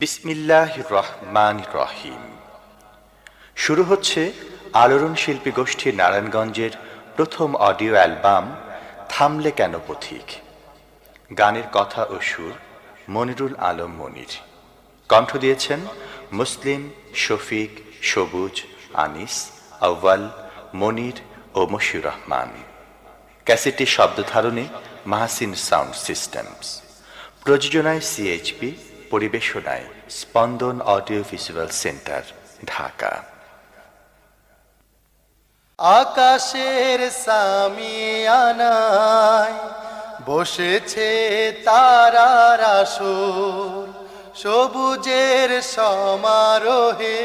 বিসমিল্লাহির রহমানির রহিম। শুরু হচ্ছে আলোড়ন শিল্পী গোষ্ঠী নারায়ণগঞ্জের প্রথম অডিও অ্যালবাম থামলে কেন পথিক। গানের কথা ও সুর মনিরুল আলম মনির। কণ্ঠ দিয়েছেন মুসলিম, শফিক, সবুজ, আনিস, আউয়াল, মনির ও মশিউর রহমান। ক্যাসেটটির শব্দধারণে মাহসিন সাউন্ড সিস্টেমস। প্রযোজনায় সিএইচপি, পরিবেশনায় Spandan audio visual centre, Dhaka. আকাশের সামিয়ানায় বসেছে তারার আসর, সবুজের সমারোহে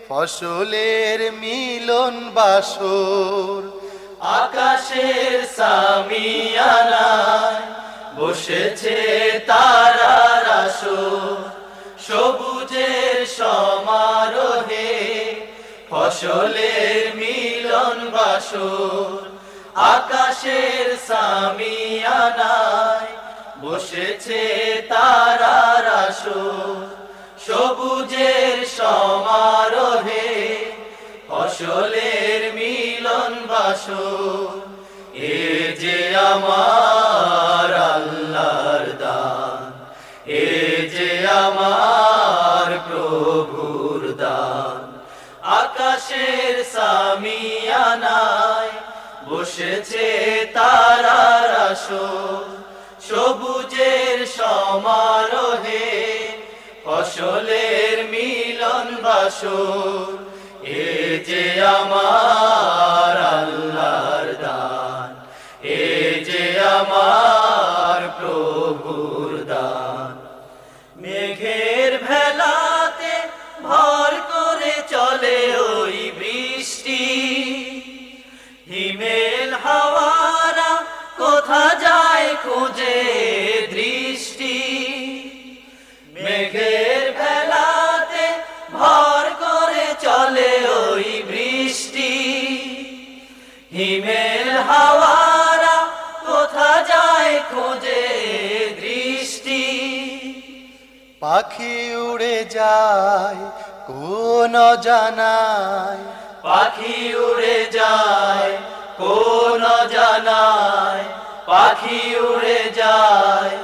ফসলের মিলন বাসর। আকাশের সামিয়ানায় বসেছে তারার আসর, সবুজের সমারোহে ফসলের মিলন বাসর। আকাশের সামিয়ানায় বসেছে তারার আসর, সবুজের সমারোহে ফসলের মিলন বাসর। এ যে আমার আল্লাহর দান, এ যে আমার প্রভুর দান। আকাশের সামিয়ানায় বসেছে তারার আসর, সবুজের সমারোহে ফসলের মিলন বাসর। এ যে আমার আল্লাহর দান, এ যে আমার প্রভুর দান। মেঘের ভেলাতে ভর করে চলে ওই বৃষ্টি, হিমেল হাওয়ারা কোথা যায় খুঁজে দৃষ্টি। মেঘের ভেলাতে ভর করে চলে ওই বৃষ্টি, হিমেল হাওয়ারা কোথা যায় খুঁজে দৃষ্টি। পাখি উড়ে যায় কোন জানায়, পাখি উড়ে যায় কোন জানায়, পাখি উড়ে যায়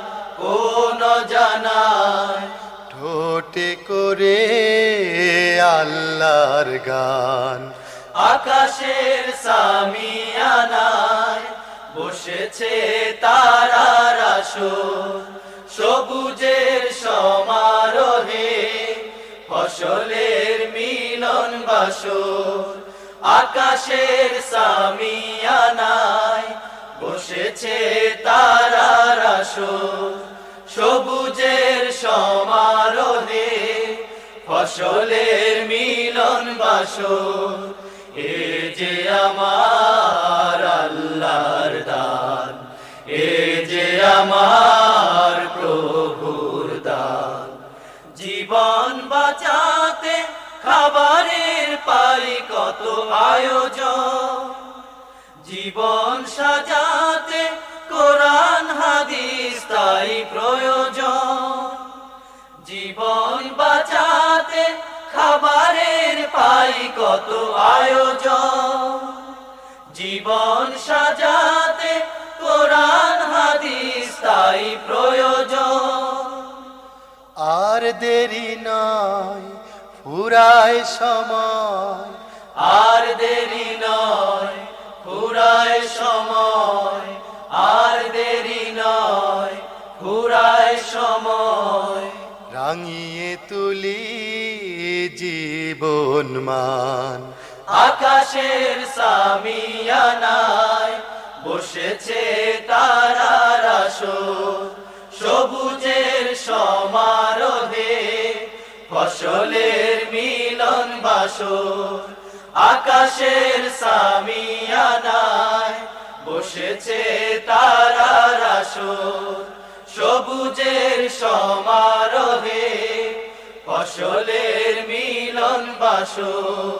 কোন জানায়। ঠোঁটে করে আল্লাহর গান। আকাশের সামিয়ানায় বসেছে তারার আসর, সবুজের সমারোহে ফসলের মিলন বাসর। আকাশের সামিয়ানায় বসেছে তারার আসর, সবুজের সমারোহে ফসলের মিলন বাসর। এ যে আমার আল্লাহর দান, এ যে আমার প্রভুর দান। জীবন বাঁচাতে খাবারের পাই কত আয়োজন, জীবন সাজাতে কোরআন হাদিস তাই প্রয়োজন। জীবন বাঁচাতে খাবারের পাই কত আয়োজন, জীবন সাজাতে কোরআন হাদিস তাই প্রয়োজন। আর দেরি নয় ফুরায় সময়, আর দেরি নয় ফুরায় সময়, আর দেরি নয় ফুরায় সময়। রাঙিয়ে তুলি জীবন মান। আকাশের সামিয়ানায় বসেছে তারার আসর, সবুজের সমারোহে ফসলের মিলন বাসর। আকাশের সামিয়ানায় বসেছে তারার আসর, সবুজের সমারোহে ফসলের মিলন বাসর।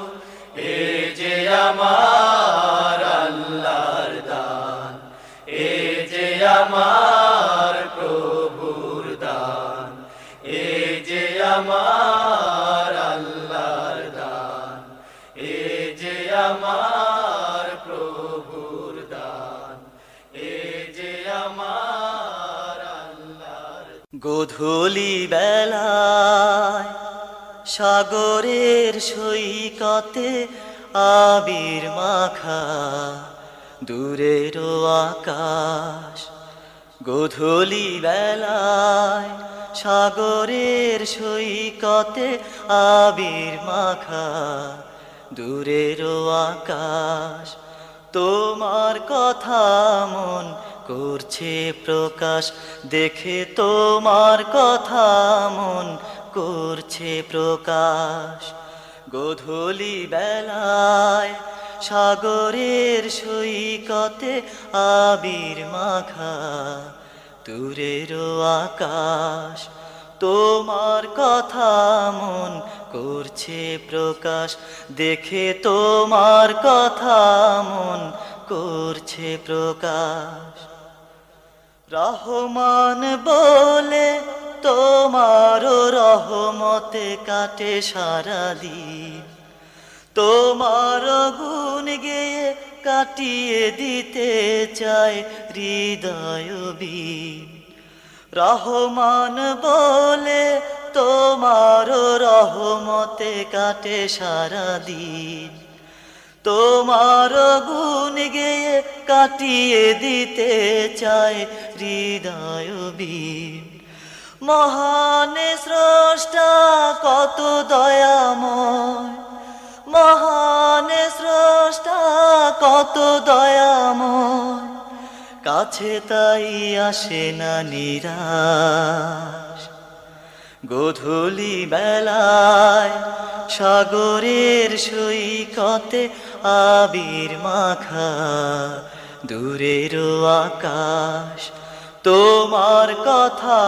এ যে আমার আল্লাহর দান, এ যে আমার প্রভুর দান, এ যে আমার আল্লাহর দান, এ যে আমার প্রভুর দান, এ যে আমার আল্লাহর। গোধূলি বেলায় সাগরের সৈকতে আবির মাখা দূরের আকাশ। গোধূলি বেলায় সাগরের সৈকতে আবির মাখা দূরের আকাশ। তোমার কথা মন করছে প্রকাশ, দেখে তোমার কথা মন করছে প্রকাশ। গোধূলি বেলায় সাগরের সৈকতে আবির মাখা দূরের আকাশ। তোমার কথা মন করছে প্রকাশ, দেখে তোমার কথা মন করছে প্রকাশ। রহমান বলে তোমার রহমতে কাটে সারাদিন, তোমার গুণ গেয়ে কাটিয়ে দিতে চায় হৃদয় বিন। রহমান বলে তোমার রহমতে কাটে সারাদিন, তোমার গুণ গেয়ে কাটিয়ে দিতে চায় হৃদয় বিন। মহান স্রষ্টা কত দয়াময়, মহান স্রষ্টা কত দয়াময়, কাছে তাই আসে না নিরাশ। গোধূলি বেলায় সাগরের সৈকতে আবির মাখা দূরের আকাশ। তোমার কথা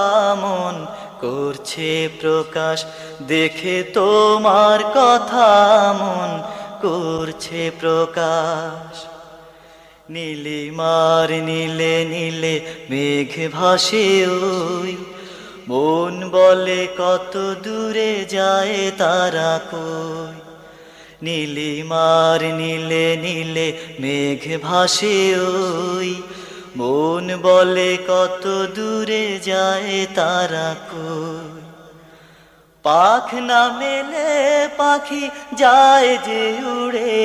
মন করছে প্রকাশ, দেখে তোমার কথা মন করছে প্রকাশ। নীলিমার নীলে নীলে মেঘ ভাসে ওই, মন বলে কত দূরে যায় তারা কই। নীলিমার নীলে নীলে মেঘ ভাসে ওই, মন বলে কত দূরে যায় তারা কই। পাখ না মেলে পাখি যায় যে উড়ে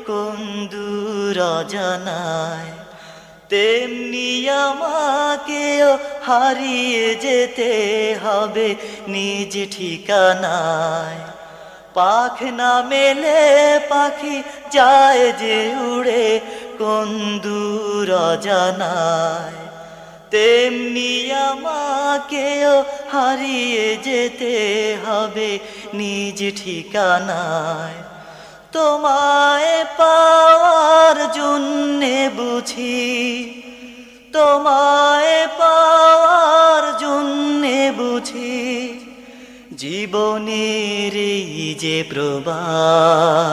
কোন দূর অজানায়, তেমনি আমাকেও হারিয়ে যেতে হবে নিজ ঠিকানায়। পাখ না মেলে পাখি যায় যে উড়ে কোন দূর অজানায়, তেমনি আমাকেও হারিয়ে যেতে হবে নিজ ঠিকানায়। তোমায় পাওয়ার জন্যে বুঝি, তোমায় পাওয়ার জন্যে বুঝি জীবনের এই যে প্রবাস।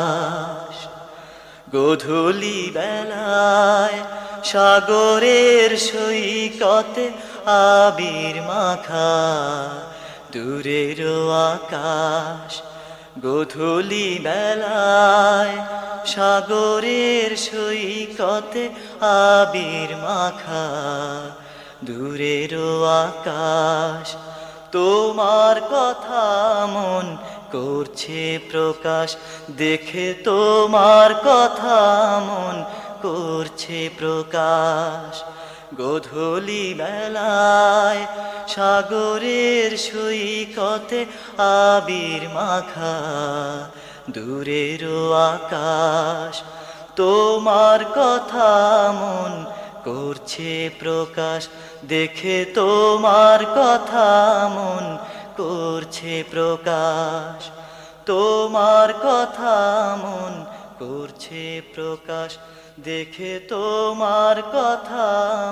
গোধূলি বেলায় সাগরের সৈকতে আবির মাখা দূরের আকাশ। গোধূলি বেলায় সাগরের সৈকতে আবির মাখা দূরের আকাশ। তোমার কথা মন করছে প্রকাশ, দেখে তোমার কথা মন করছে প্রকাশ। গোধূলি বেলায় সাগরের সৈকতে আবির মাখা দূরের আকাশ। তোমার কথা মন করছে প্রকাশ, দেখে তোমার কথা মন করছে প্রকাশ। তোমার কথা মন করছে প্রকাশ, দেখে তোমার কথা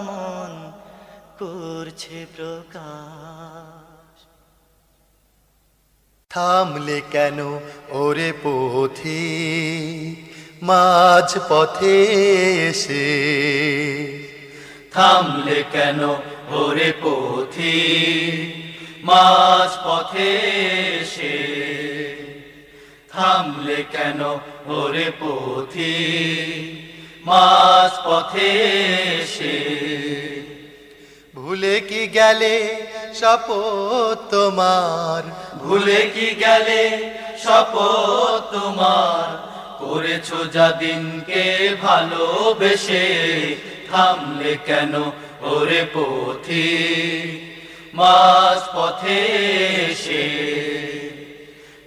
মন করছে প্রকাশ। থামলে কেন ওরে পথি মাঝ পথে এসে, থামলে কেন ওরে পথি মাঝ পথে এসে থামলে কেন ওরে পথিক মাঝ পথে এসে ভুলে কি গেলে শপথ তোমার ভুলে কি গেলে শপথ তোমার করেছো যা দিনকে ভালোবেসে থামলে কেন ওরে পথিক মাঝ পথে এসে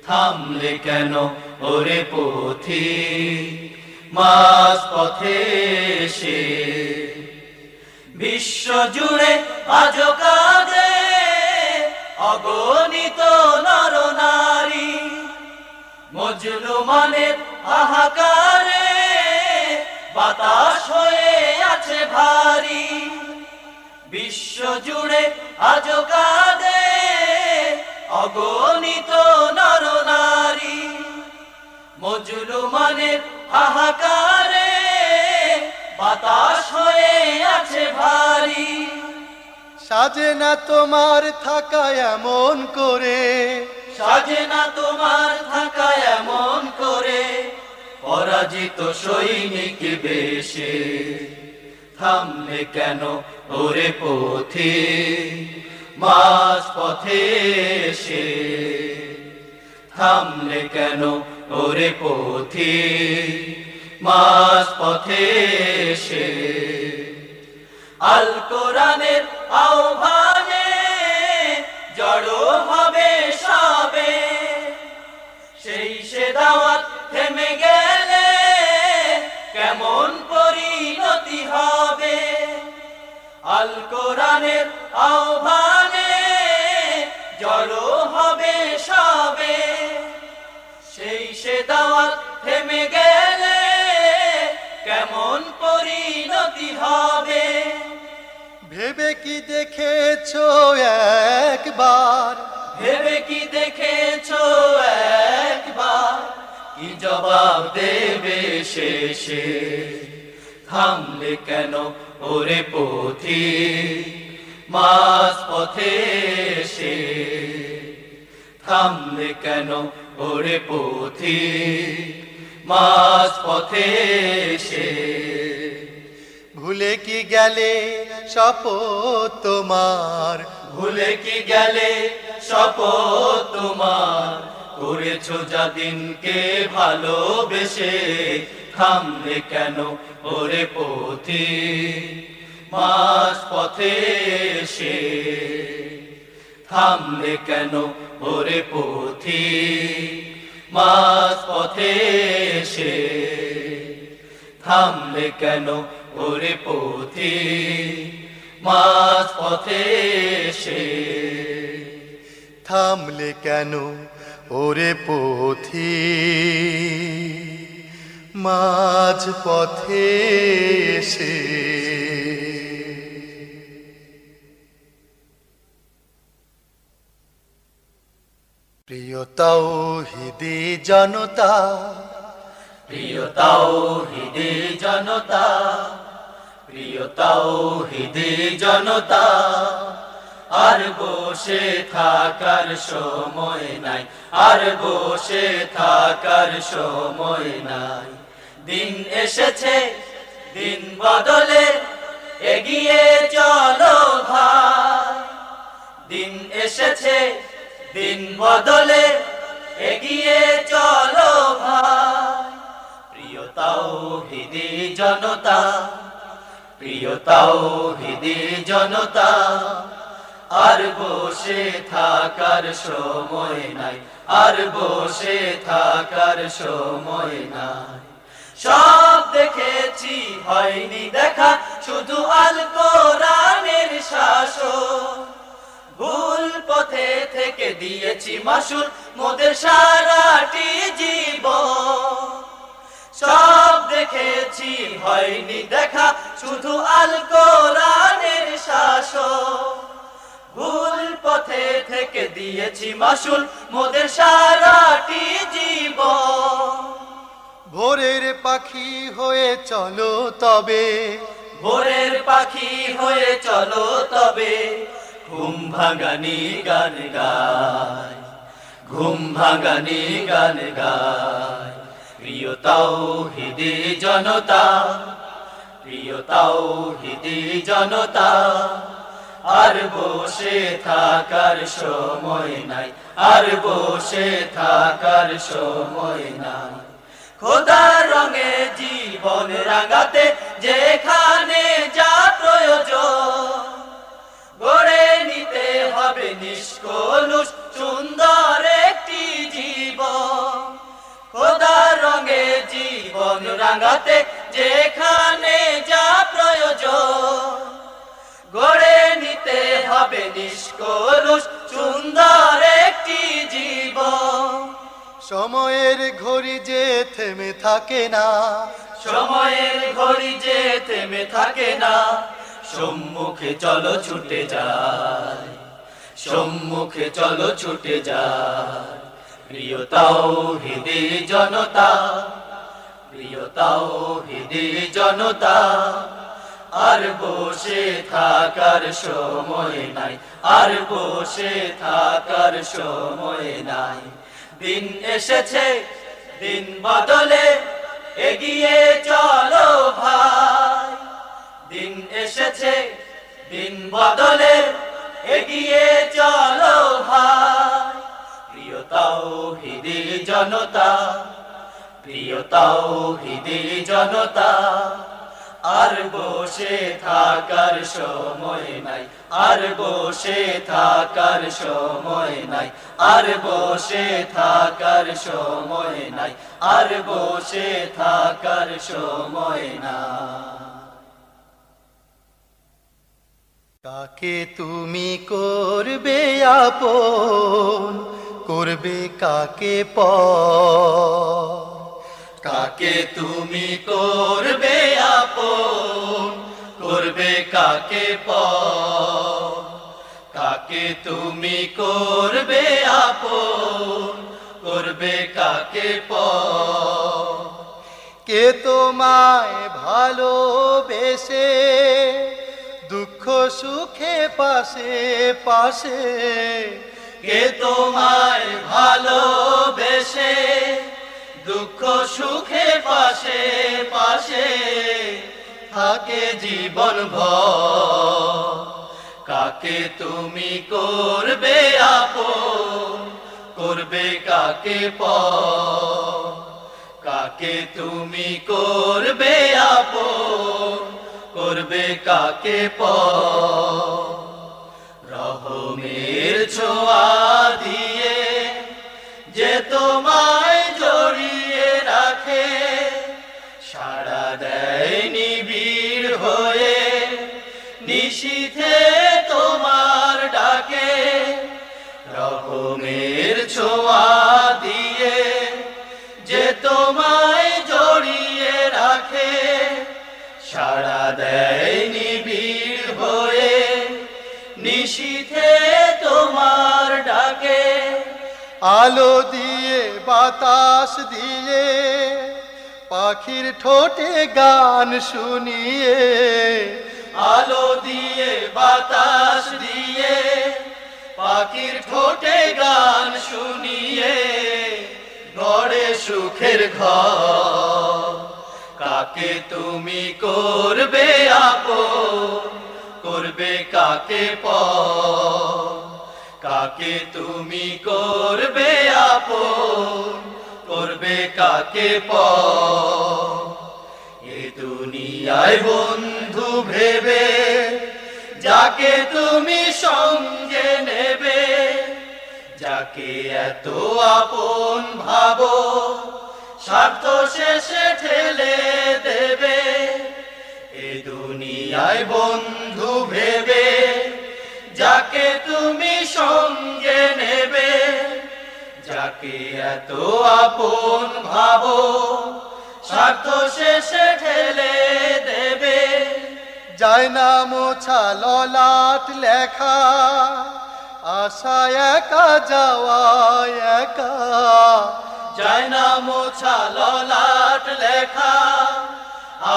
থামলে কেন ওরে পথিক মাঝ পথে এসে বিশ্ব জুড়ে আজো কাঁদে অগণিত নর নারী মজলুমানের হাহাকারে বাতাস হয়ে আছে ভারী বিশ্ব জুড়ে আজো কাঁদে অগণিত নর নারী মজলুমানের হাহাকারে বাতাস হয়ে আছে ভারী সাজে না তোমার থাকা এমন করে সাজে না তোমার থাকা এমন করে পরাজিত সৈনিক বেশে থামলে কেন ওরে পথিক মাঝ পথে এসে থামলে কেন ওরে পথিক মাঝ পথে এসে আল কোরআনের আহ্বানে জড়ো হবে সবে সেই সে দাওয়াত থেমে গেলে কেমন পরিণতি হবে আল কোরআনের আহ্বানে জড়ো হবে সবে সেই সে দাওয়াত থেমে গেলে কেমন পরিণতি হবে ভেবে কি দেখেছো একবার ভেবে কি দেখেছো একবার কি জবাব দেবে শেষে থামলে কেন ওরে পথিক মাঝ পথে এসে থামলে কেন ওরে পথিক মাঝ পথে এসে ভুলে কি গেলে শপথ তোমার ভুলে কি গেলে শপথ তোমার করেছো যা দিনকে ভালোবেসে থামলে কেন ওরে পথিক মাঝ পথে এসে থামলে কেন ওরে পথিক মাঝ পথে এসে থামলে কেন ওরে পথিক মাঝ পথে এসে থামলে কেন ওরে পথিক মাঝ পথে এসে প্রিয় তাওহীদি জনতা প্রিয় তাওহীদি জনতা প্রিয় তাওহীদি জনতা আর বসে থাকার সময় নাই আর বসে থাকার সময় নাই দিন এসেছে দিন বদলে এগিয়ে চলো ভাই দিন এসেছে দিন বদলে এগিয়ে চলো ভাই প্রিয় তাওহীদি জনতা প্রিয় তাওহীদি জনতা আর বসে থাকার সময় নাই আর বসে থাকার সময় নাই সব দেখেছি হয়নি দেখা শুধু আল কোরআনের শাসন ভুল পথে থেকে দিয়েছি মাসুল মোদের সারাটি জীবন সব দেখেছি হয়নি দেখা শুধু আল কোরআনের শাসন ভুল পথে থেকে দিয়েছি মাসুল মোদের সারাটি জীবন ভোরের পাখি হয়ে চলো তবে ভোরের পাখি হয়ে চলো তবে ঘুম ভাঙানি গান গায়, ঘুম ভাঙানি গান গায়। প্রিয় তাওহীদি জনতা, প্রিয় তাওহীদি জনতা, আর বসে থাকার সময় নাই, আর বসে থাকার সময় নাই। খোদার রঙে জীবন রাঙাতে যেখানে যা প্রয়োজন, গড়ে নিতে হবে নিষ্কলুষ সুন্দর একটি জীবন। খোদার রঙে জীবন রাঙাতে যেখানে যা প্রয়োজন, গড়ে নিতে হবে নিষ্কলুষ সুন্দর একটি জীবন। সময়ের ঘড়ি যে থেমে থাকে না, সময়ের ঘড়ি যে থেমে থাকে না, সম্মুখে চলো ছুটে যায়, সম্মুখে চলো ছুটে যায়। প্রিয় তাওহীদি জনতা, প্রিয় তাওহীদি জনতা, আর বসে থাকার সময় নাই, আর বসে থাকার সময় নাই। দিন এসেছে, দিন বদলে এগিয়ে চলো ভাই। দিন এসেছে, দিন বদলে এগিয়ে চলো ভাই। প্রিয় তাওহীদি জনতা, প্রিয় তাওহীদি জনতা, আর বসে থাকার সময় নাই, আর বসে থাকার সময় নাই, আর বসে থাকার সময় নাই, আর বসে থাকার সময় নাই। কাকে তুমি করবে আপন, করবে কাকে পর? কাকে তুমি করবে আপন, করবে কাকে পর? কাকে তুমি করবে আপন, করবে কাকে পর? কে তোমায় ভালোবেসে দুঃখ সুখে পাশে পাশে? কে তোমায় ভালোবেসে দুঃখ সুখে পাশে পাশে থাকে জীবন ভর? কাকে তুমি করবে আপন, করবে কাকে পর? কাকে তুমি করবে আপন, করবে কাকে পর? রহমের ছোঁয়া দিয়ে যে তোমায় জড়িয়ে রাখে, সাড়া দেয় নিবিড় হয়ে নিশীথে তোমার ডাকে। রহমের ছোঁয়া দিয়ে যে তোমায় জড়িয়ে রাখে, সাড়া দেয় নিবিড় হয়ে নিশীথে তোমার ডাকে। আলো দিয়ে বাতাস দিয়ে পাখির ঠোঁটে গান শুনিয়ে, আলো দিয়ে বাতাস দিয়ে পাখির ঠোঁটে গান শুনিয়ে গড়ে সুখের ঘর। কাকে তুমি করবে আপন, করবে কাকে পর? কাকে তুমি করবে আপন, করবে কাকে পর? এ দুনিয়ায় বন্ধু ভেবে যাকে তুমি সঙ্গে নেবে, যাকে এত আপন ভাবো স্বার্থ শেষে ঠেলে দেবে। এ দুনিয়ায় বন্ধু ভেবে যাকে তুমি সঙ্গে নেবে, যাকে এত আপন ভাবো স্বার্থ শেষে ঠেলে দেবে। যায় না মোছা ললাট লেখা, আশা একা যাওয়া একা। যায় না মোছা ললাট লেখা,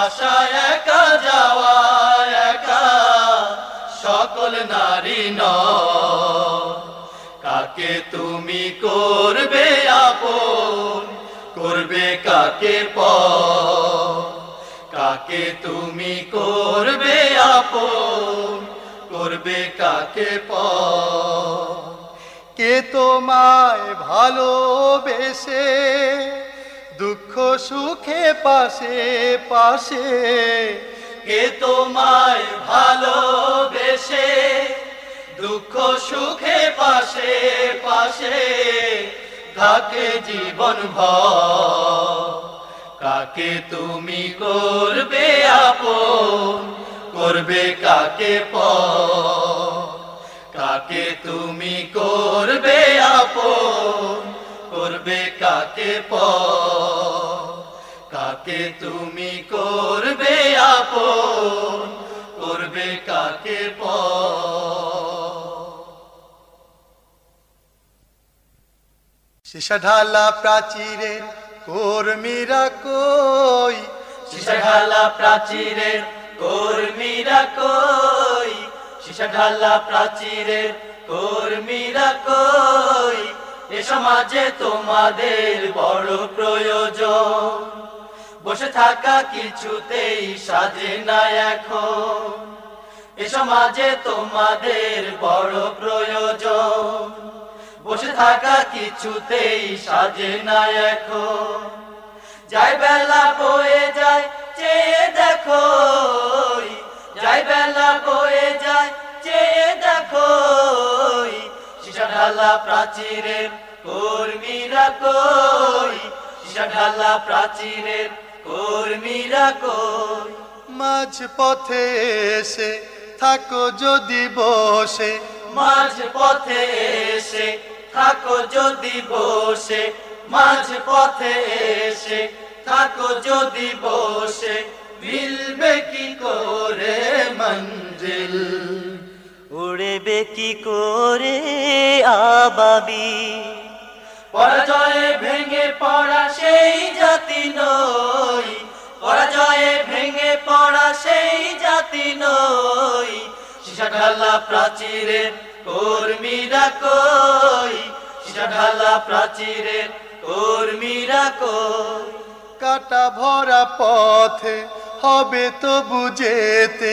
আশা একা যাওয়া একা। সকল নারী নর। কাকে তুমি করবে আপন, করবে কাকে পর? কাকে তুমি করবে আপন, করবে কাকে পর? কে তোমায় ভালোবেসে দুঃখ সুখে পাশে পাশে? কে তোমায় ভালোবেসে দুঃখ সুখে পাশে পাশে থাকে জীবন ভর? কাকে তুমি করবে আপন, করবে কাকে পর? কাকে তুমি করবে আপন, করবে কাকে পর? কাকে তুমি করবে আপন, করবে কাকে পর? সীসা ঢালা প্রাচীরের কর্মীরা কই? সীসা ঢালা প্রাচীরের কর্মীরা কই? সীসা ঢালা প্রাচীরের কর্মীরা কই? এ সমাজে তোমাদের বড় প্রয়োজন, বসে থাকা কিছুতেই সাজে না এখন। এ সমাজে তোমাদের বড় প্রয়োজন, বসে থাকা কিছুতেই সাজে না এখন। যাই বেলা বয়ে যায় চেয়ে দেখো, যাই বেলা বয়ে যায় চেয়ে দেখো, সীসা ঢালা প্রাচীরের কর্মীরা কই? সীসা ঢালা প্রাচীরের কর্মীরা কই? মাঝ পথে এসে থাকো যদি বসে, মাঝ পথে এসে থাকো যদি বসে, মাঝ পথে এসে থাকো যদি বসে, মিলবে কি করে মঞ্জিল? উড়বে কি করে আবাবি? পরাজয়ে ভেঙে পড়া সেই জাতি নই, পরাজয়ে ভেঙে পড়া সেই জাতি নই। সীসা ঢালা প্রাচীরের কর্মীরা কই? সীসা ঢালা প্রাচীরের কর্মীরা কই? কাটা ভরা পথে হবে তো বুঝেতে,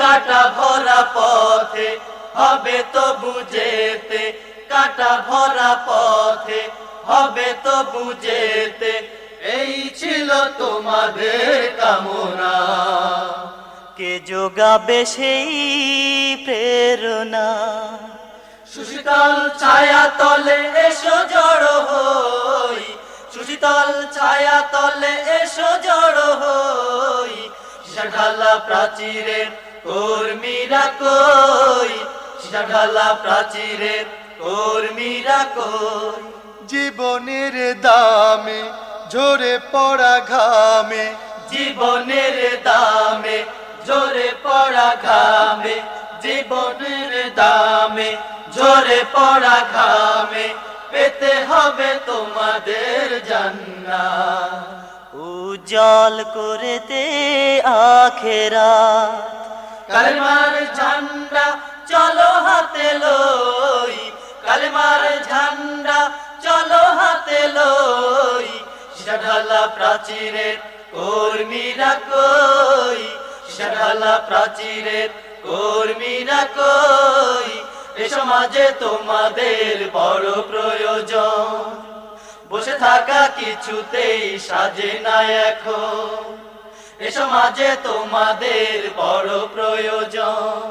কাটা ভরা পথে হবে তো বুঝেতে, কাটা ভরা পথে হবে তো বুঝেতে। এই ছিল তোমাদের কামনা, কে যোগাবে সেই প্রেরণা? সুশীতল ছায়া তলে এসো জড়ো হই, সুশীতল ছায়া তলে এসো জড়ো হই। সীসা ঢালা প্রাচীরের কর্মীরা কই? সীসা ঢালা প্রাচীরের কর্মীরা কই? জীবনের দামে ঝরে পড়া ঘামে, জীবনের দামে ঝরে পড়া ঘামে, জীবনের দামে ঝরে পড়া ঘামে, পেতে হবে তোমাদের জান্নাত। উজ্জ্বল করেতে আখেরাত, কালেমার ঝান্ডা চলো হাতে লই, কালেমার ঝান্ডা চলো হাতে লই। সীসা ঢালা প্রাচীরের কর্মীরা কই? সীসা ঢালা প্রাচীরের কর্মীরা কই? এ সমাজে তোমাদের বড় প্রয়োজন, বসে থাকা কিছুতেই সাজে না এখন। এ সমাজে তোমাদের বড় প্রয়োজন,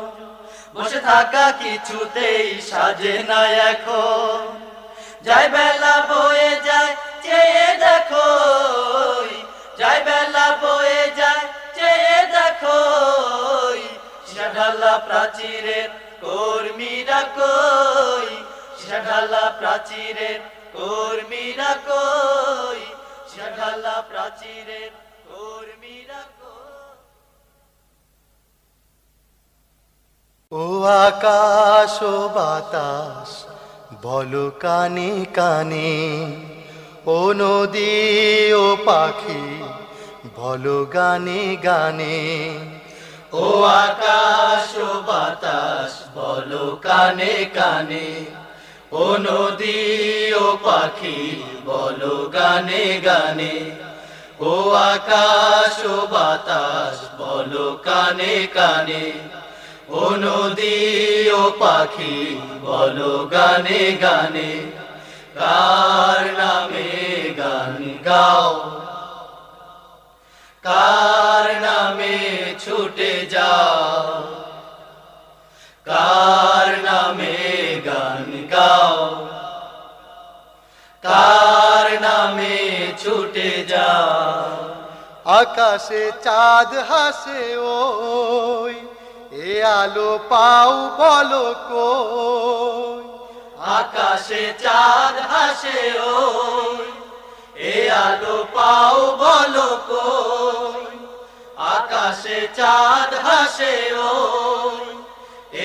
বসে থাকা কিছুতেই সাজে না এখন। যাই বেলা বয়ে যায় চেয়ে দেখো, যাই বেলা বয়ে যায় চেয়ে দেখো, সীসা ঢালা প্রাচীরের কর্মীরা কই? সীসা ঢালা প্রাচীরের কর্মীরা কই? সীসা ঢালা প্রাচীরের কর্মীরা কই? ও আকাশ ও বাতাস বলো কানে কানে, ও নদী ও পাখি বলো গানে গানে, ও আকাশ ও বাতাস বলো কানে কানে, ও নদী ও পাখি বলো গানে গানে, ও আকাশ ও বাতাস বলো কানে কানে, ও নদী ও পাখি বলো গানে গানে, কার নামে গান গাও, কার নামে ছুটে যাও, কার নামে গান গাও, কার নামে ছুটে যাও। আকাশে চাঁদ হাসে ওই, এ আলো পাও বলো কই। আকাশে চাঁদ হাসে ওই, এ আলো পাও বলো কই। আকাশে চাঁদ হাসে ওই,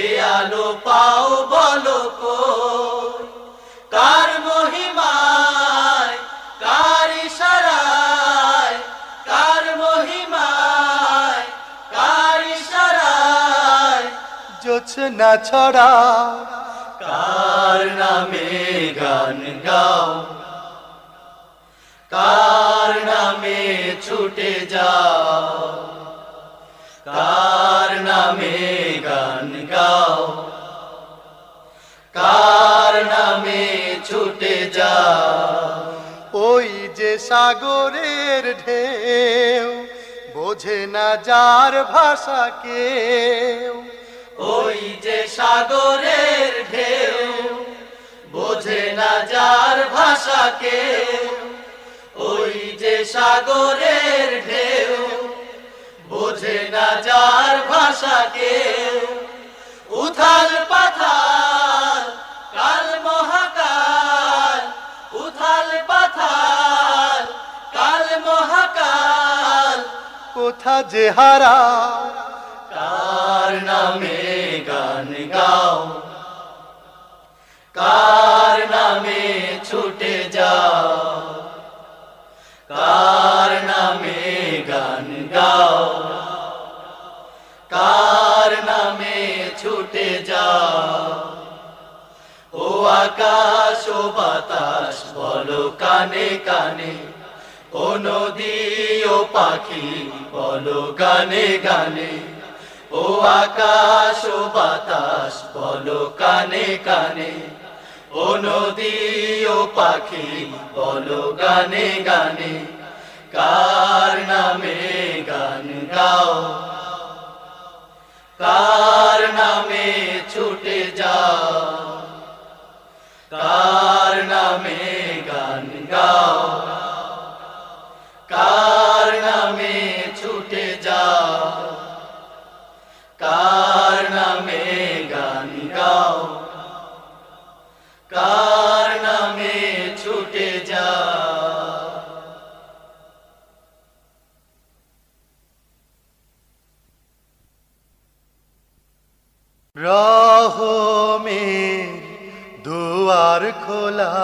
এ আলো পাও বলো কই। কার মহিমায়, কার ইশারায়, কার মহিমায়, কার ইশারায় জোছনা ছড়া, কার নামে গান গাও, কার নামে ছুটে যাও, কার নামে গান গাও, কার নামে ছুটে যাও। ওই যে সাগরের ঢেউ, বোঝে না যার ভাষা কেউ। ওই যে সাগরের ঢেউ, বোঝে না যার ভাষা কেউ। ওই যে সাগরের ঢেউ, বোঝে না যার ভাষা কেউ। উথাল পাথাল কাল মহাকাল, উথাল পাথাল কাল মহাকাল, কোথা যে হারাও, কার নামে গান গাও, কার নামে ছুটে যাও, কার নামে গান গাও, কার নামে ছুটে যাও। ও আকাশ ও বাতাস বলো কানে কানে, ও নদী ও পাখি বলো গানে গানে, ও আকাশ ও বাতাস বলো কানে কানে, ও নদী ও পাখি বলো গানে গানে, কার নামে গান গাও, কার নামে ছুটে যাও, কার নামে গান গাও, কার নামে ছুটে যাও, কার নামে গান গাও, কার নামে ছুটে যাও। রহমের দুয়ার খোলা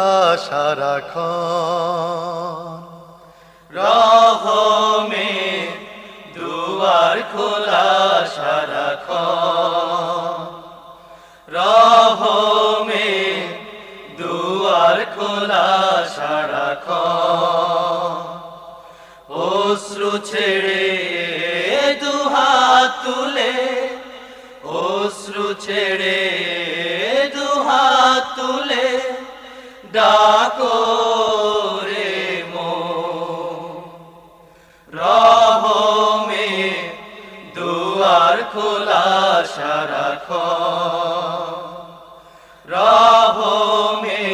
সারাক্ষণ, রহমে দুয়ার খোলা সারাক্ষণ, রহমে দুয়ার খোলা সারাক্ষণ। অশ্রু ছেড়ে দুহাত তুলে, অশ্রু ছেড়ে দুহাত তুলে ডাকো রে মন। রহমে দুয়ার খোলা সারাক্ষণ, রহমে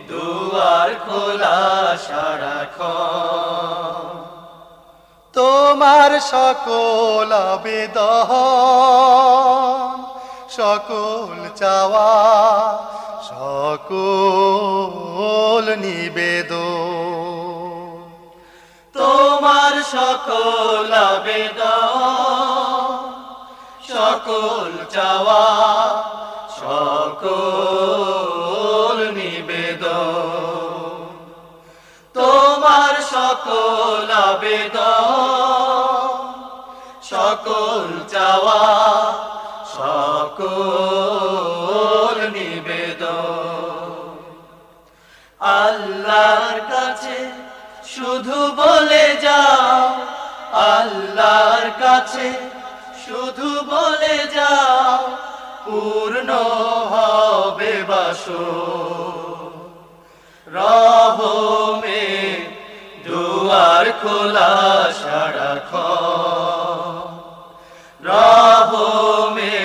দুয়ার খোলা সারাক্ষণ। তোমার সকল আবেদন, সকল চাওয়া, সকল নিবেদন। তোমার সকল আবেদন, সকল চাওয়া, সকল নিবেদন। তোমার সকল আবেদন, সকল সকল চাওয়া সকল নিবেদন আল্লাহর কাছে শুধু বলে যাও আল্লাহর কাছে শুধু বলে যাও পূর্ণ হবে বাসর রহমে দুয়ার খোলা সারাক্ষণ রহমে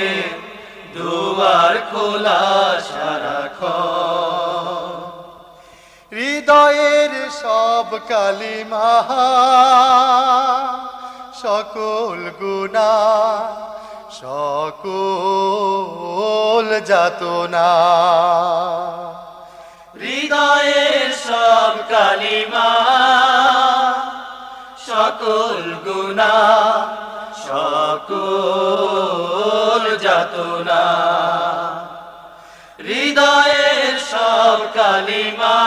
দুয়ার খোলা সারাক্ষণ হৃদয়ের সব কালিমা সকল গুনাহ সকল যাতনা হৃদয়ের সব কালিমা সকল গুনাহ সকল যাতনা হৃদয়ের সব কালিমা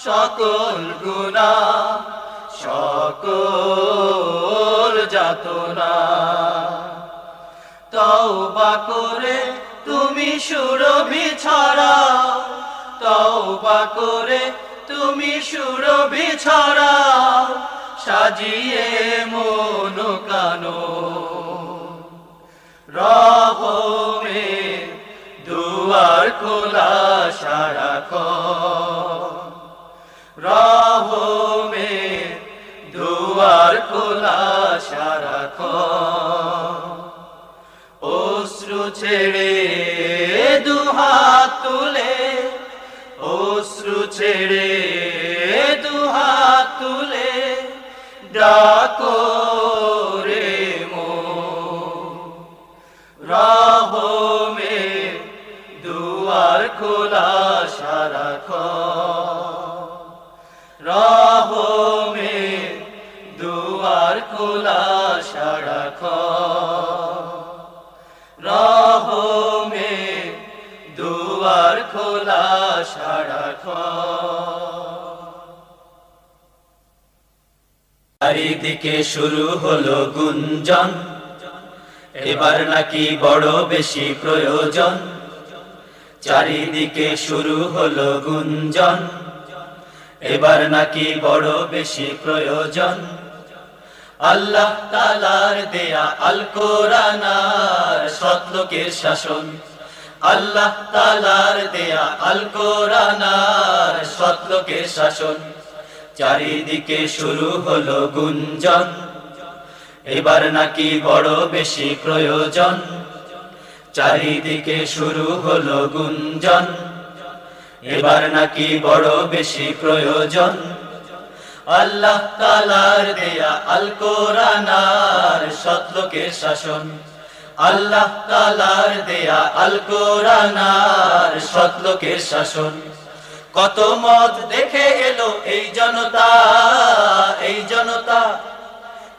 সকল গুনাহ সকল যাতনা তওবা করে তুমি সুরভি ছড়াও তওবা করে তুমি সুরভি ছড়াও সাজিয়ে মন কানো রহমে দুয়ার খোলা সারাক্ষণ রহমে দুয়ার খোলা সারাক্ষণ অশ্রু ছেড়ে দুহাত তুলে অশ্রু ছেড়ে দুহাত তুলে ডাকো রে মন রহমে দুয়ার খোলা সারাক্ষণ রহমে দুয়ার খোলা সারাক্ষণ রহমে দুয়ার খোলা সারাক্ষণ চারিদিকে শুরু হলো গুঞ্জন এবার নাকি বড় বেশি প্রয়োজন চারিদিকে শুরু হলো গুঞ্জন এবার নাকি বড় বেশি প্রয়োজন আল্লাহ তাআলার দেয়া আল কোরআন আর সৎলোকের শাসন আল্লাহ তাআলার দেয়া আল কোরআন আর সৎলোকের শাসন চারিদিকে শুরু হলো গুঞ্জন এবার নাকি বড় বেশি প্রয়োজন চারিদিকে শুরু হলো গুঞ্জন এবার নাকি বড় বেশি প্রয়োজন আল্লাহ তাআলার দেয়া আল কোরআন আর সৎলোকের শাসন আল্লাহ তাআলার দেয়া আল কোরআন আর সৎলোকের শাসন কত মত দেখে এলো এই জনতা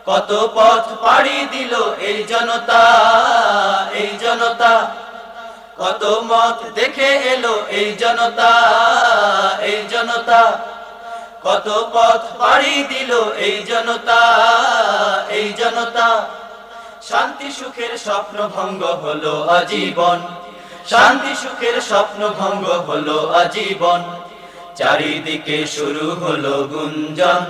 কত পথ পাড়ি দিল এই জনতা কত মত দেখে এলো এই জনতা কত পথ পাড়ি দিল এই জনতা শান্তি সুখের স্বপ্ন ভঙ্গ হলো আজীবন শান্তি সুখের স্বপ্ন ভঙ্গ হলো আজীবন চারিদিকে শুরু হলো গুঞ্জন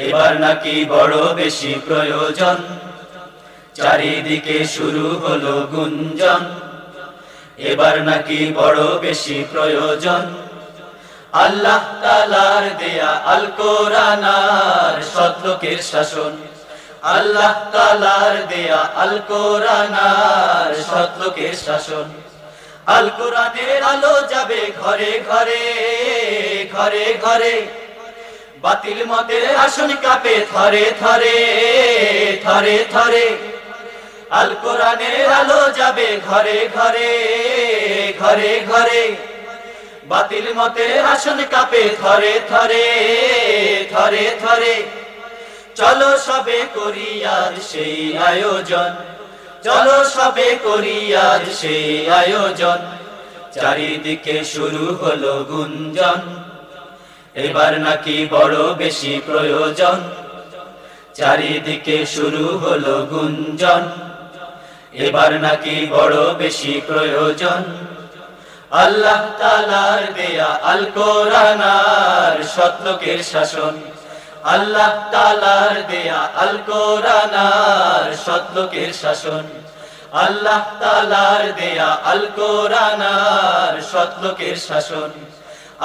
এবার নাকি বড় বেশি প্রয়োজন চারিদিকে শুরু হলো গুঞ্জন এবার নাকি বড় বেশি প্রয়োজন আল্লাহ তাআলার দেয়া আল কোরআন আর সৎলোকের শাসন আল্লাহ তাআলার দেয়া আল কোরআন আর সৎলোকের শাসন আল কোরআনের আলো যাবে ঘরে ঘরে ঘরে ঘরে বাতিল মতের আসন কাঁপে থরে থরে থরে থরে আল কোরআনের আলো যাবে ঘরে ঘরে ঘরে ঘরে বাতিল মতের আসন কাঁপে থরে থরে থরে থরে চলো সবে করি আজ সেই আয়োজন চলো সবে করি আজ সেই আয়োজন চারিদিকে শুরু হলো গুঞ্জন এবার নাকি বড় বেশি প্রয়োজন চারিদিকে শুরু হলো গুঞ্জন, এবার নাকি বড় বেশি প্রয়োজন। আল্লাহ তাআলার দেয়া আল কোরআন আর সৎলোকের শাসন, আল্লাহ তাআলার দেয়া আল কোরআন আর সৎলোকের শাসন, আল্লাহ তাআলার দেয়া আল কোরআন আর সৎলোকের শাসন,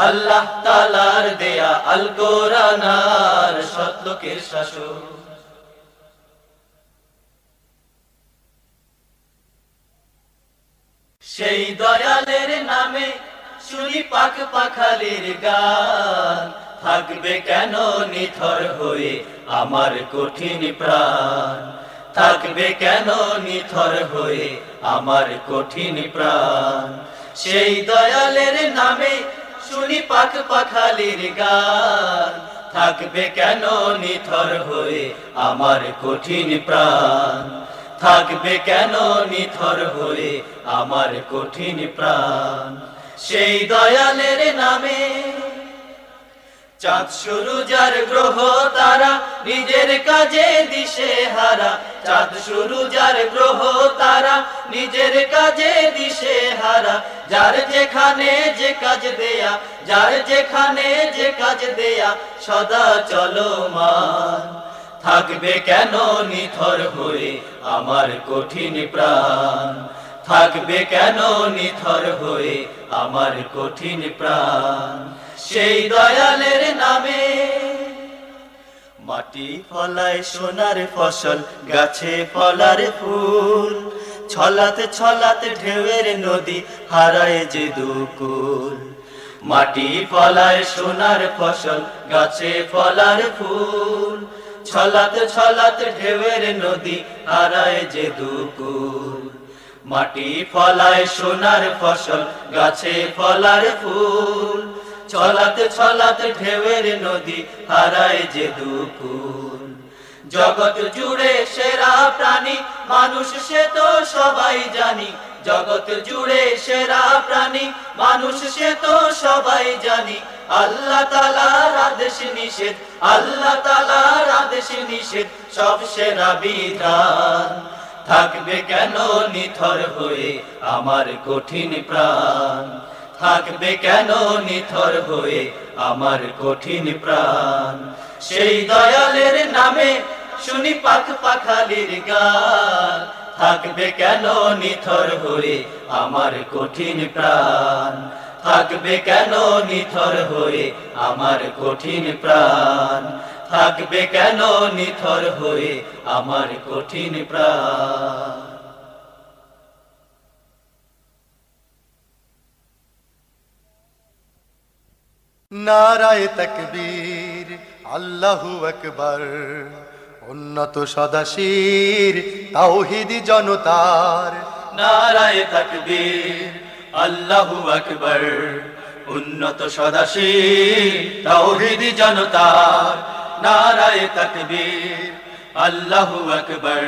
আল্লাহ তাআলার দেয়া আল কোরআন আর সৎলোকের শাসন। সেই দয়ালের নামে শুনি পাখ পাখালির গান, থাকবে কেন নিথর হয়ে আমার কঠিন প্রাণ, থাকবে কেন নিথর হয়ে আমার কঠিন প্রাণ। সেই দয়ালের নামে শুনি পাখ পাখালির গান, থাকবে কেন নিথর হয়ে আমার কঠিন প্রাণ, থাকবে কেন নিথর হয়ে আমার কঠিন প্রাণ। সেই দয়ালের নামে চাঁদ সূরজ আর গ্রহ তারা নিজের কাজে দিশে হারা, চাঁদ সূরজ আর গ্রহ তারা নিজের কাজে দিশে হারা। যার যেখানে যে কাজ দেয়া, যার যেখানে যে কাজ দেয়া সদা চলমান, থাকবে কেন নিথর হয়ে আমার কঠিন প্রাণ, থাকবে কেন নিথর হয়ে আমার কঠিন প্রাণ। সেই দয়ালের নামে মাটি ফলায় সোনার ফসল, গাছে ফলার ফুল, ছলাতে ছলাতে ঢেউয়ের নদী হারায় যে দুকুল। মাটি ফলায় সোনার ফসল, গাছে ফলার ফুল, ছলাতে ছলাতে ঢেউয়ের নদী হারায় যে দুকুল। মাটি ফলায় সোনার ফসল, গাছে ফলার ফুল, ছলাতে ছলাতে ঢেউয়ের নদী হারায় যে দুকুল। জগৎ জুড়ে সেরা প্রাণী মানুষ সে তো সবাই জানি, জগৎ জুড়ে সেরা প্রাণী মানুষ সে তো সবাই জানি। আল্লাহ তাআলার আদেশ নিষেধ, আল্লাহ তাআলার আদেশ নিষেধ সব সেরা বিধান, থাকবে কেন নিথর হয়ে আমার কঠিন প্রাণ, থাকবে কেন নিথর হয়ে আমার কঠিন প্রাণ। সেই দয়ালের নামে শুনি পাখ পাখালির গান, থাকবে কেন নিথর হয়ে আমার কঠিন প্রাণ, থাকবে কেন নিথর হয়ে আমার কঠিন প্রাণ, থাকবে কেন নিথর হয়ে আমার কঠিন প্রাণ। নারায়ে তাকবীর আল্লাহু আকবার, উন্নত সদাশির তাওহীদি জনতার। নারায়ে তাকবীর আল্লাহু আকবার, উন্নত সদাশির তাওহীদি জনতার। নারায়ে তাকবীর আল্লাহু আকবার,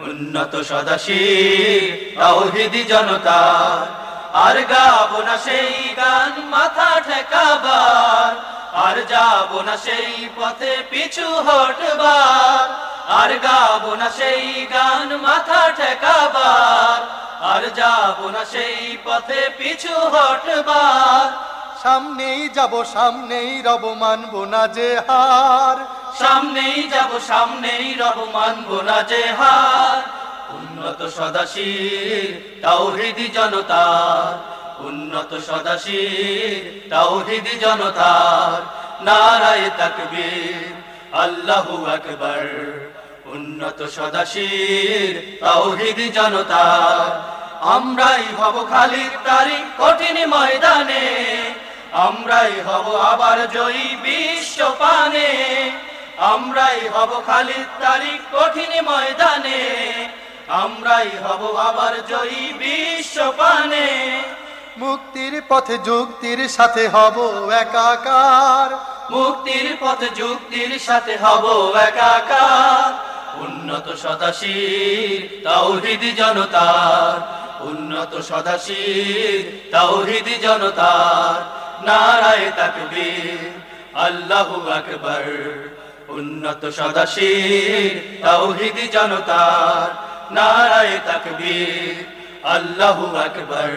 উন্নত সদাশির তাওহীদি জনতার। আর গাবো না সেই গান মাথা ঠেকাবার, আর যাবো না সেই পথে পিছু হটবার, আর গাবো না সেই গান মাথা ঠেকাবার, আর যাবো না সেই পথে পিছু হটবার। সামনেই যাব সামনেই রব মানব না যে হার, সামনেই যাব সামনেই রব মানব না যে হার। উন্নত সদাশির তাওহীদি জনতার, উন্নত সদাশির তাওহীদি জনতার। নারায়ে তাকবীর আল্লাহু আকবার, উন্নত সদাশির তাওহীদি জনতার। আমরাই হব খালিদ তারিক কঠিন ময়দানে, আমরাই হব আবার জয়ী বিশ্ব পানে, আমরাই হব খালিদ তারিক কঠিন ময়দানে, আমরাই হব আবার জয়ী বিশ্ব পানে। মুক্তির পথে যুক্তির সাথে হব একাকার, মুক্তির পথে যুক্তির সাথে হব একাকার। উন্নত সদাশির তাওহীদি জনতার, উন্নত সদাশির তাওহীদি জনতার। নারায়ে তাকবীর আল্লাহু আকবার, উন্নত সদাশির তাওহীদি জনতার নারায়ে তাকবীর আল্লাহু আকবার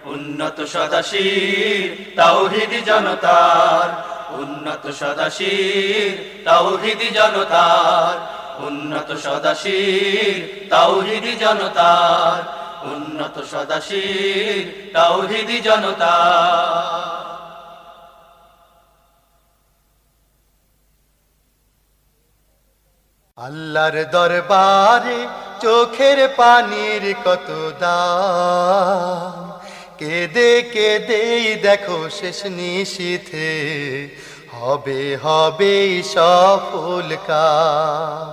উন্নত সদাশির তাওহীদি জনতার উন্নত সদাশির তাওহীদি জনতার উন্নত সদাশির তাওহীদি জনতার উন্নত সদাশির তাওহীদি জনতার আল্লাহর দরবারে চোখের পানির কত দাম কেঁদে কেঁদেই দেখো শেষ নিশীথে হবে হবে সফল কাম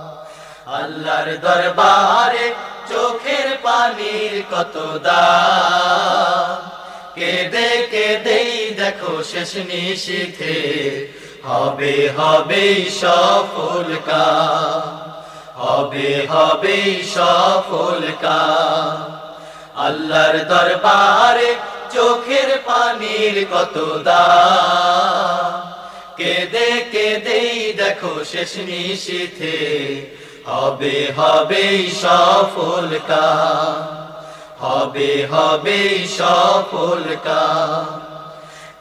আল্লাহর দরবারে চোখের পানির কত দাম কেঁদে কেঁদেই দেখো শেষ নিশীথে হবে হবে সফল কাম হবে হবে সফল কাম আল্লাহর দরবারে চোখের পানির কত দাম কেঁদে কেঁদেই দেখো শেষ নিশীথে হবে হবে সফল কাম হবে হবে সফল কাম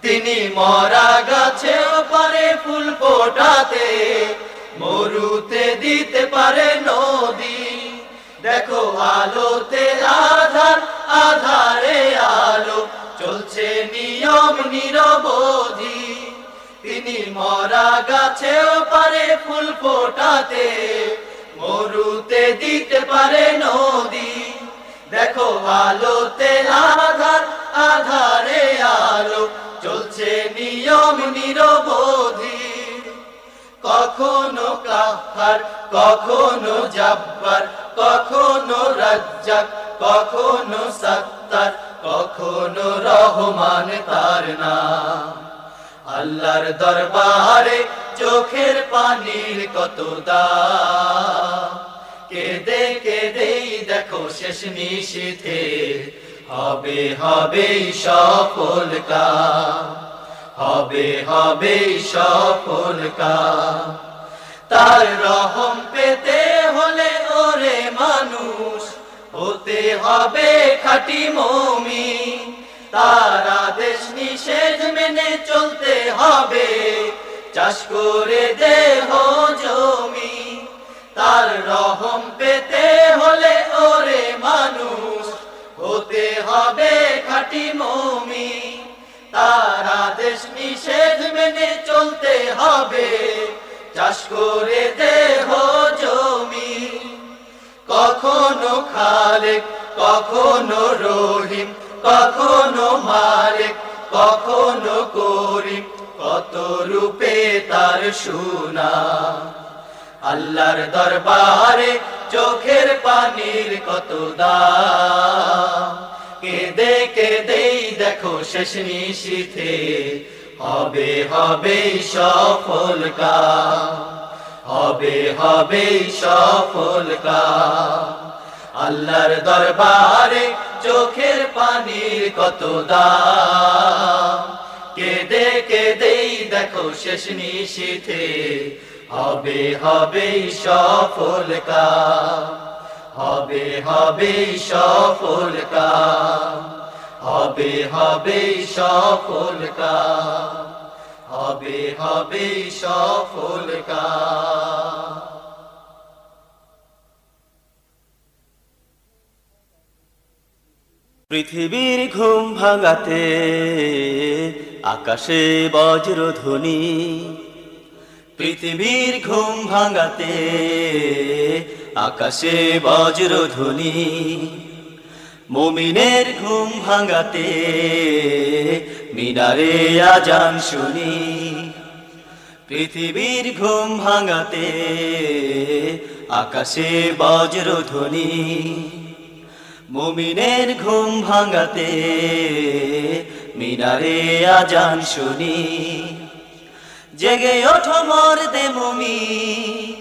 তিনি মরা গাছেও পারে ফুল ফোটাতে মরুতে দিতে পারে নদী দেখো আলোতে আধার আধারে আলো চলছে নিয়ম নিরবধি তিনি মরা গাছেও পারে ফুল ফোটাতে মরুতে দিতে পারে নদী দেখো আলোতে আধার আধারে আলো চলছে নিয়ম নিরবধি কখনো কাহার কখনো জব্বার কখনো রাজ্জাক কখনো সত্তার কখনো রহমান তার নাম আল্লাহর দরবারে চোখের পানির কত দাম কেঁদে কেঁদেই দেখো শেষ নিশীথে হবে হবে সফল কাম হবে হবে সফল কাম তার রহম পেতে হলে ওরে মানুষ হতে হবে খাঁটি মুমিন তার আদেশ নিষেধ মেনে চলতে হবে চাষ করে দেহ জমি তার রহম পেতে হলে ওরে মানুষ হতে হবে খাঁটি মুমিন তার আদেশ নিষেধ মেনে চলতে হবে চাষ করে দেহ জমি কখনো খালেক কখনো রহিম কখনো মালিক কখনো করিম কত রূপে তার সুনাম আল্লাহর দরবারে চোখের পানির কত দাম কেঁদে কেঁদেই দেখো শেষ নিশীথে হবে হবে সফল কাম হবে হবে সফল কাম আল্লাহর দরবারে চোখের পানির কত দাম কেঁদে কেঁদেই দেখো শেষ নিশীথে হবে হবে সফল কাম হবে হবে সফল কাম হবে হবে সফল কাম হবে হবে সফল কাম পৃথিবীর ঘুম ভাঙাতে আকাশে বজ্রধ্বনি পৃথিবীর ঘুম ভাঙাতে আকাশে বজ্রধ্বনি মুমিনের ঘুম ভাঙাতে মিনারে আজান শুনি পৃথিবীর ঘুম ভাঙাতে আকাশে বজ্রধ্বনি মুমিনের ঘুম ভাঙাতে মিনারে আজান শুনি জেগে ওঠো মর্দে মুমিন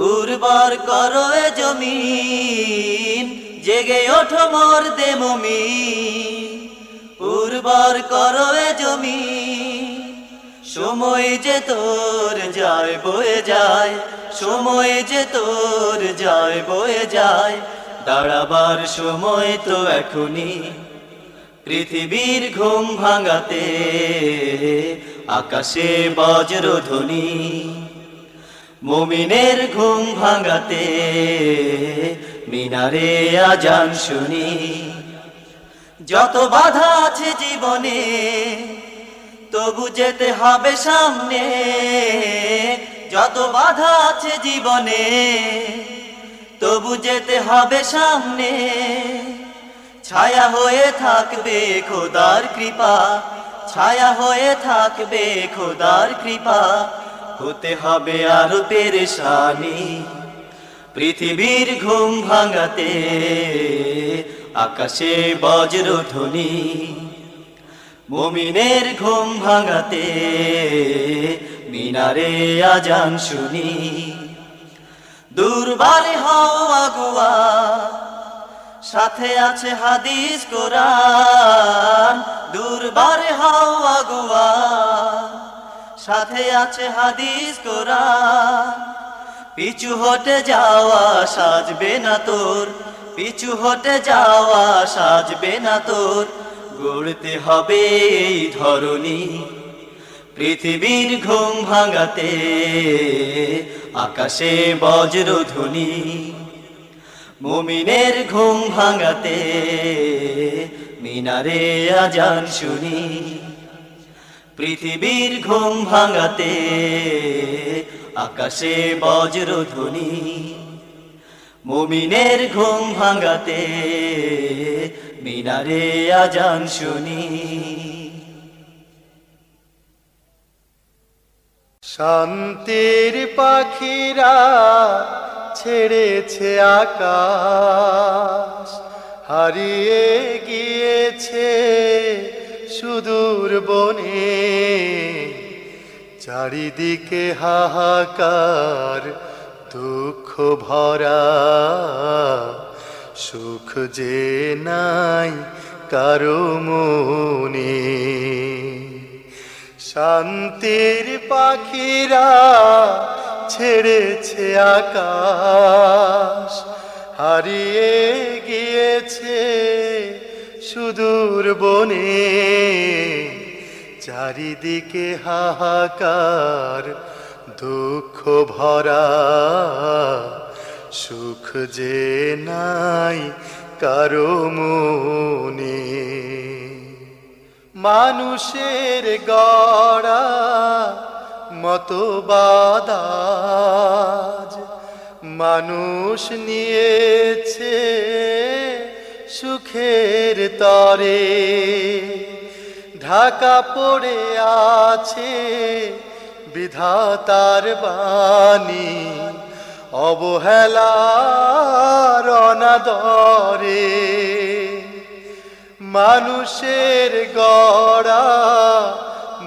উর্বর করো এ জমিন জেগে ওঠো মর্দে মুমিন উর্বর করো এ জমিন সময় যে তোর যায় বয়ে যায়, সময় যে তোর যায় বয়ে যায়, দাঁড়াবার সময় তো এখনই। পৃথিবীর ঘুম ভাঙাতে আকাশে বজ্রধ্বনি, মুমিনের ঘুম ভাঙাতে মিনারে আজান শুনি। যত বাধা আছে জীবনে তবু যেতে হবে সামনে, যত বাধা আছে জীবনে তবু যেতে হবে সামনে। ছায়া হয়ে থাকবে খোদার কৃপা, ছায়া হয়ে থাকবে খোদার কৃপা, হতে হবে আরো পেরেশানি। পৃথিবীর ঘুম ভাঙাতে আকাশে বজ্রধ্বনি, মুমিনের ঘুম ভাঙাতে মিনারে আজান শুনি। দুর্বারে হও আগুয়া, সাথে আছে হাদিস কোরআন। দুর্বারে হও আগুয়া, সাথে আছে হাদিস কোরআন। পিছু হটে যাওয়া সাজবে না তোর, পিছু হটে যাওয়া সাজবে না তোর, গড়তে হবে এই ধরনী। পৃথিবীর ঘুম ভাঙাতে আকাশে বজ্রধ্বনি, মুমিনের ঘুম ভাঙাতে মিনারে আজান শুনি। পৃথিবীর ঘুম ভাঙাতে আকাশে বজ্রধ্বনি, মুমিনের ঘুম ভাঙাতে মিনারে আজান শুনি। শান্তির পাখিরা ছেড়েছে আকাশ, হারিয়ে গিয়েছে সুদূর বনে। চারিদিকে হাহাকার, দুঃখ ভরা, সুখ যে নাই কারো মনে। শান্তির পাখিরা ছেড়েছে আকাশ, হারিয়ে গিয়েছে সুদূর বনে। চারিদিকে হাহাকার, দুঃখ ভরা, সুখ যে নাই কারো মনে। মানুষের গড়া মতবাদ আজ মানুষ নিয়েছে সুখের তরে। ঢাকা পড়ে আছে বিধাতার বাণী, অবহেলার অনাদরে। মানুষের গড়া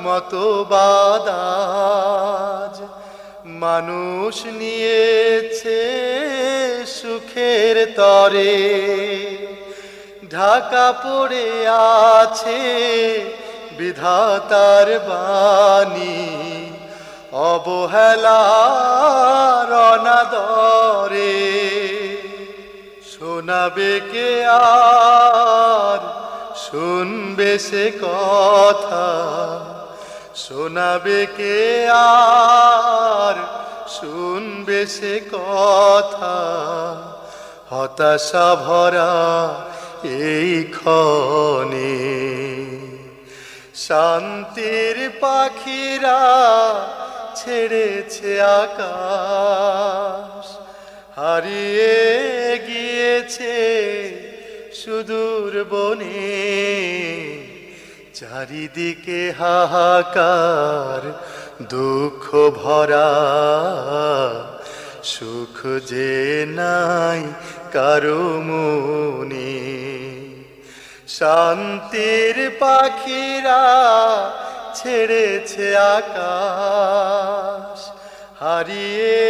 মতবাদ আজ মানুষ নিয়েছে সুখের তরে। ঢাকা পড়ে আছে বিধাতার বাণী, অবহেলার অনাদরে। শোনাবে কে আর শুনবে সে কথা, শোনাবে কে আর শুনবে সে কথা। হতাশা ভরা এই ক্ষণে শান্তির পাখিরা ছেড়েছে আকাশ, হারিয়ে গিয়েছে সুদূর বনে। চারিদিকে হাহাকার, দুঃখ ভরা, সুখ যে নাই কারো মনে। শান্তির পাখিরা ছেড়েছে আকাশ, হারিয়ে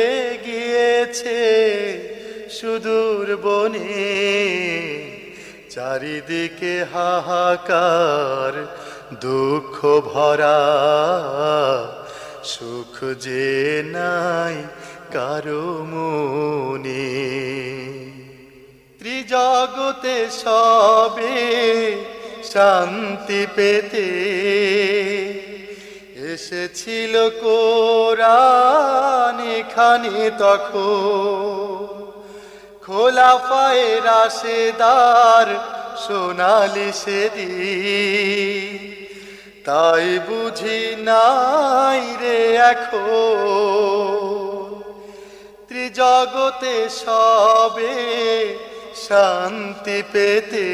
গিয়েছে সুদূর বনে। চারিদিকে হাহাকার, দুঃখ ভরা, সুখ যে নাই কারো মনে। ত্রিজগতে সবে শান্তি পেতে এসেছিল কোরআন এখানে তখন। খোলাফায়ে রাশেদার সোনালি সেদিন, তাই বুঝি নাই রে এখন। ত্রিজগতে সবে শান্তি পেতে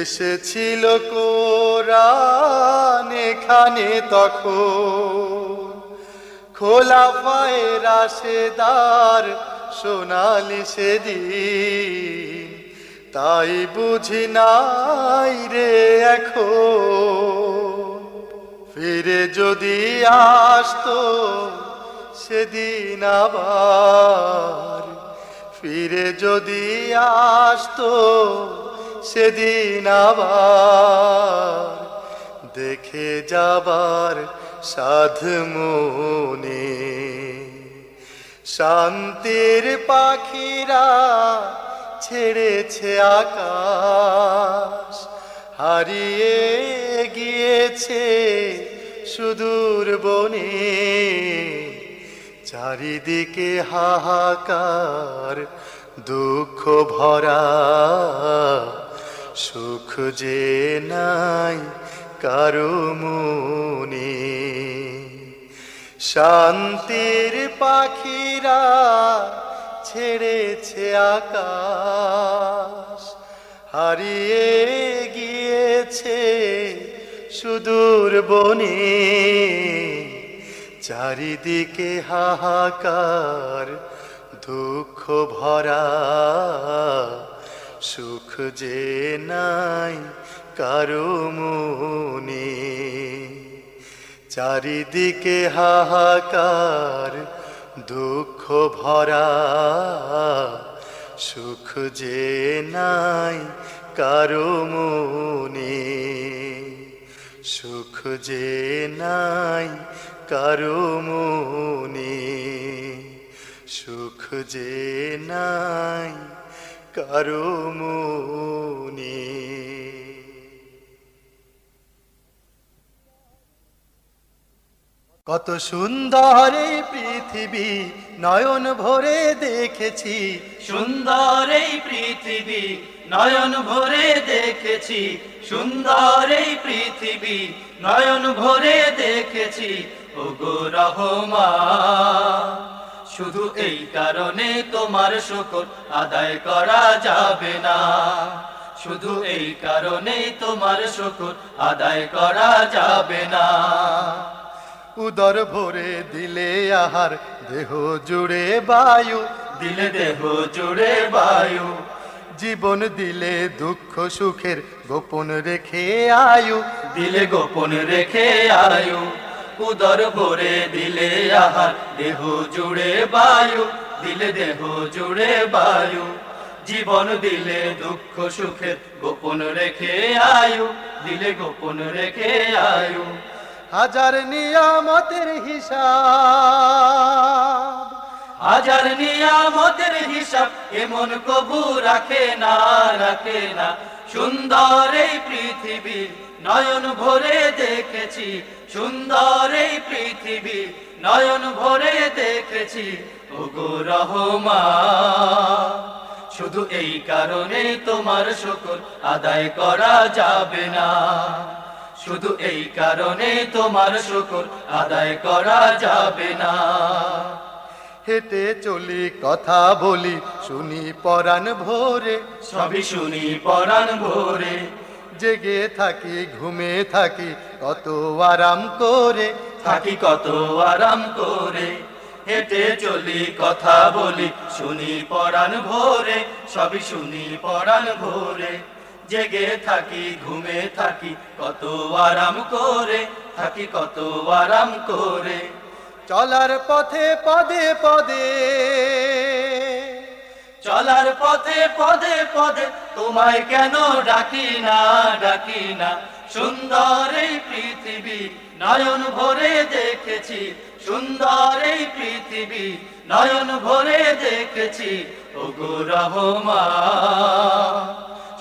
এসেছিল কোরআন এখানে তখন। খোলাফায়ে রাশেদার সোনালি সেদিন, তাই বুঝি নাই রে এখন। ফিরে যদি আসতো সেদিন আবার, ফিরে যদি আসতো সেদিন আবার, দেখে যাবার সাধ মনে। শান্তির পাখিরা ছেড়েছে আকাশ, হারিয়ে গিয়েছে সুদূর বনে। চারিদিকে হাহাকার দুঃখ ভরা, সুখ যে নাই কারো মনে। শান্তির পাখিরা ছেড়েছে আকাশ, হারিয়ে গিয়েছে সুদূর বনে। চারিদিকে হাহাকার দুঃখ ভরা, সুখ যে নাই কারো মনে। চারিদিকে হাহাকার দুঃখ ভরা, সুখ যে নাই কারো মনে। সুখ যে নাই কারো মনে। সুখ যে নাই কারো মনে। কত সুন্দর এই পৃথিবী নয়ন ভরে দেখেছি, সুন্দর এই পৃথিবী নয়ন ভরে দেখেছি, সুন্দর এই পৃথিবী নয়ন ভরে দেখেছি। ওগো রহমান, শুধু এই কারণে তোমার শুকর আদায় করা যাবে না, শুধু এই কারণে তোমার শুকর আদায় করা যাবে না। উদর ভরে দিলে আহার, দেহ জুড়ে বায়ু, দিলে দেহ জুড়ে বায়ু, জীবন দিলে দুঃখ সুখের গোপন রেখে আয়ু, দিলে গোপন রেখে আয়ু। উদর ভরে দিলে আহার, দেহ জুড়ে বায়ু, দিলে দেহ জুড়ে বায়ু, জীবন দিলে দুঃখ সুখের গোপন রেখে আয়ু, দিলে গোপন রেখে আয়ু। হাজার নিয়ামতের হিসাব, হাজার নিয়ামতের হিসাব এমন কবু রাখে না, রাখে না। সুন্দর এই পৃথিবী নয়ন ভরে দেখেছি, সুন্দর এই পৃথিবী নয়ন ভরে দেখেছি। ওগো রহমান, শুধু এই কারণে তোমার শুকর আদায় করা যাবে না, শুধু এই কারণে তোমার শুকর আদায় করা যাবে না। হেঁটে চলি কথা বলি শুনি পরাণ ভোরে, সবই শুনি পরাণ ভোরে, জেগে থাকি ঘুমে থাকি কত আরাম করে, থাকি কত আরাম করে। হেঁটে চলি কথা বলি শুনি পরাণ ভোরে, সবই শুনি পরাণ ভোরে, জেগে থাকি ঘুমে থাকি কত আরাম করে, থাকি কত আরাম করে। চলার পথে পদে পদে, চলার পথে পদে পদে তোমায় কেন ডাকি না, ডাকি না। সুন্দর এই পৃথিবী নয়ন ভরে দেখেছি, সুন্দর এই পৃথিবী নয়ন ভরে দেখেছি, ওগো রহমান।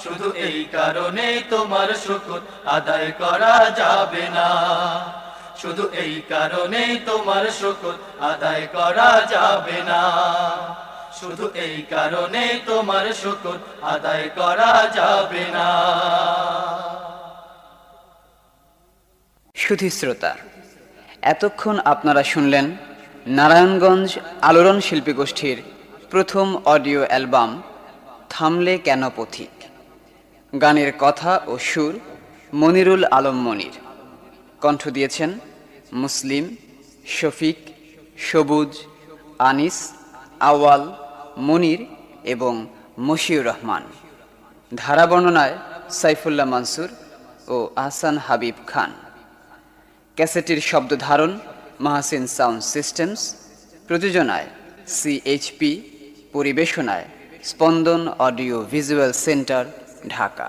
শুধু এই কারণেই তোমার শুকর আদায় করা যাবে না, শুধু এই কারণেই তোমার শুকর আদায় করা যাবে না, শুধু এই কারণেই তোমার শুকর আদায় করা যাবে না। সুধী শ্রোতা, এতক্ষণ আপনারা শুনলেন নারায়ণগঞ্জ আলোড়ন শিল্পী গোষ্ঠীর প্রথম অডিও অ্যালবাম থামলে কেন পথিক। গানের কথা ও সুর মনিরুল আলম মনির, কণ্ঠ দিয়েছেন মুসলিম, শফিক, সবুজ, আনিস, আওয়াল, মনির এবং মশিউর রহমান। ধারা বর্ণনায় সাইফুল্লাহ মানসুর ও আহসান হাবিব খান। ক্যাসেটের শব্দ ধারণ মাহসিন সাউন্ড সিস্টেমস, প্রযোজনায় CHP, পরিবেশনায় Spandan audio visual centre, Dhaka.